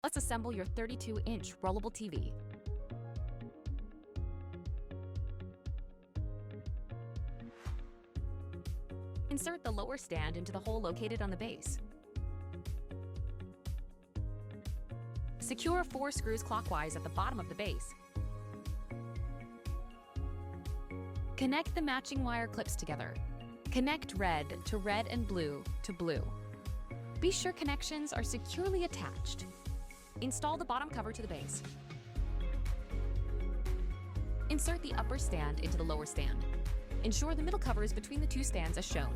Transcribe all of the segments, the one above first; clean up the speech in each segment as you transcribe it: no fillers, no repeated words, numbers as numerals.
Let's assemble your 32-inch rollable TV. Insert the lower stand into the hole located on the base. Secure 4 screws clockwise at the bottom of the base. Connect the matching wire clips together. Connect red to red and blue to blue. Be sure connections are securely attached. Install the bottom cover to the base. Insert the upper stand into the lower stand. Ensure the middle cover is between the two stands as shown.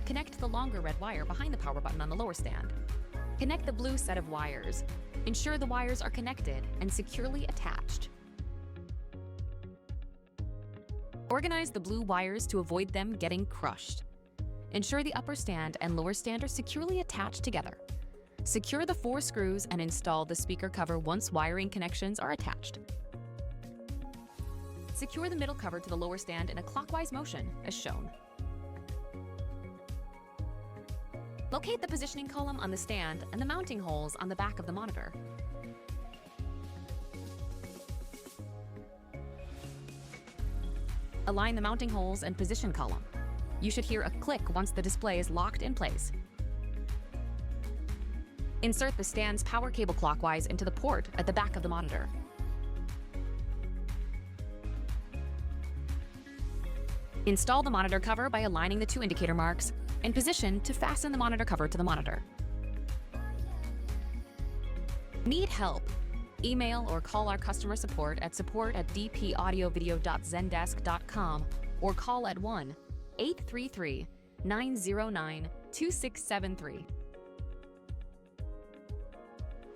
Connect the longer red wire behind the power button on the lower stand. Connect the blue set of wires. Ensure the wires are connected and securely attached. Organize the blue wires to avoid them getting crushed. Ensure the upper stand and lower stand are securely attached together. Secure the 4 screws and install the speaker cover once wiring connections are attached. Secure the middle cover to the lower stand in a clockwise motion, as shown. Locate the positioning column on the stand and the mounting holes on the back of the monitor. Align the mounting holes and position column. You should hear a click once the display is locked in place. Insert the stand's power cable clockwise into the port at the back of the monitor. Install the monitor cover by aligning the 2 indicator marks in position to fasten the monitor cover to the monitor. Need help? Email or call our customer support at support@dpaudiovideo.zendesk.com or call at 1-833-909-2673.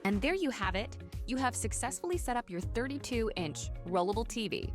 And there you have it. You have successfully set up your 32-inch rollable TV.